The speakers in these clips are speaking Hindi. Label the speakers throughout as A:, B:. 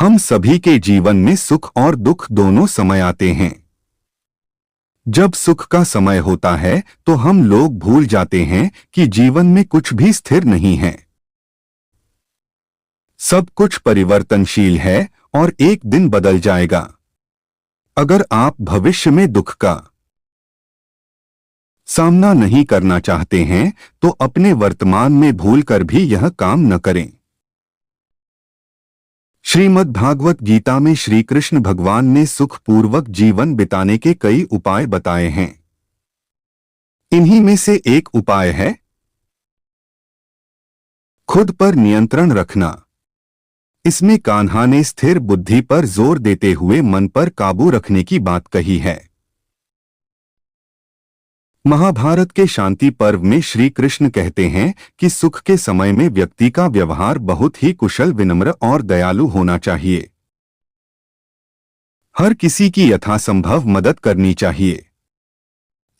A: हम सभी के जीवन में सुख और दुख दोनों समय आते हैं। जब सुख का समय होता है तो हम लोग भूल जाते हैं कि जीवन में कुछ भी स्थिर नहीं है। सब कुछ परिवर्तनशील है और एक दिन बदल जाएगा। अगर आप भविष्य में दुख का सामना नहीं करना चाहते हैं तो अपने वर्तमान में भूलकर भी यह काम न करें। श्रीमद् भागवत गीता में श्री कृष्ण भगवान ने सुखपूर्वक जीवन बिताने के कई उपाय बताए हैं। इन्हीं में से एक उपाय है खुद पर नियंत्रण रखना। इसमें कान्हा ने स्थिर बुद्धि पर जोर देते हुए मन पर काबू रखने की बात कही है। महाभारत के शांति पर्व में श्री कृष्ण कहते हैं कि सुख के समय में व्यक्ति का व्यवहार बहुत ही कुशल, विनम्र और दयालु होना चाहिए। हर किसी की यथासंभव मदद करनी चाहिए।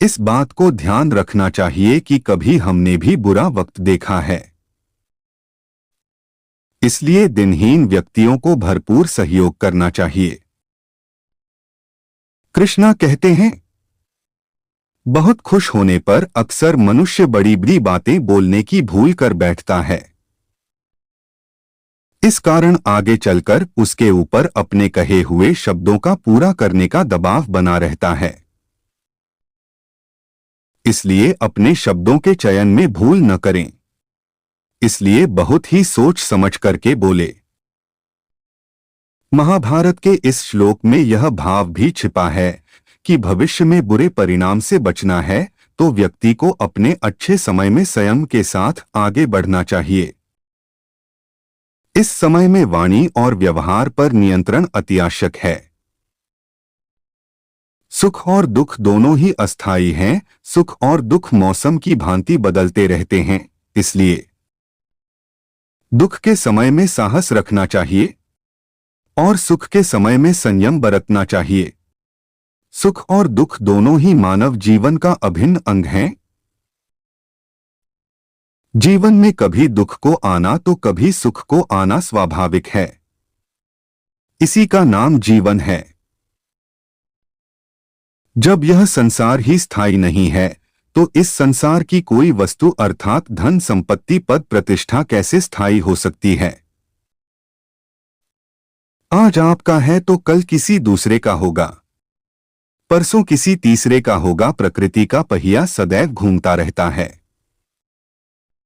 A: इस बात को ध्यान रखना चाहिए कि कभी हमने भी बुरा वक्त देखा है, इसलिए दिनहीन व्यक्तियों को भरपूर सहयोग करना चाहिए। कृष्णा कहते हैं, बहुत खुश होने पर अक्सर मनुष्य बड़ी बड़ी बातें बोलने की भूल कर बैठता है। इस कारण आगे चलकर उसके ऊपर अपने कहे हुए शब्दों का पूरा करने का दबाव बना रहता है। इसलिए अपने शब्दों के चयन में भूल न करें। इसलिए बहुत ही सोच समझ करके बोले। महाभारत के इस श्लोक में यह भाव भी छिपा है कि भविष्य में बुरे परिणाम से बचना है तो व्यक्ति को अपने अच्छे समय में संयम के साथ आगे बढ़ना चाहिए। इस समय में वाणी और व्यवहार पर नियंत्रण अत्यावश्यक है। सुख और दुख दोनों ही अस्थायी हैं। सुख और दुख मौसम की भांति बदलते रहते हैं, इसलिए दुख के समय में साहस रखना चाहिए और सुख के समय में संयम बरतना चाहिए। सुख और दुख दोनों ही मानव जीवन का अभिन्न अंग हैं। जीवन में कभी दुख को आना तो कभी सुख को आना स्वाभाविक है। इसी का नाम जीवन है। जब यह संसार ही स्थायी नहीं है तो इस संसार की कोई वस्तु अर्थात धन, संपत्ति, पद, प्रतिष्ठा कैसे स्थायी हो सकती है। आज आपका है तो कल किसी दूसरे का होगा, परसों किसी तीसरे का होगा। प्रकृति का पहिया सदैव घूमता रहता है।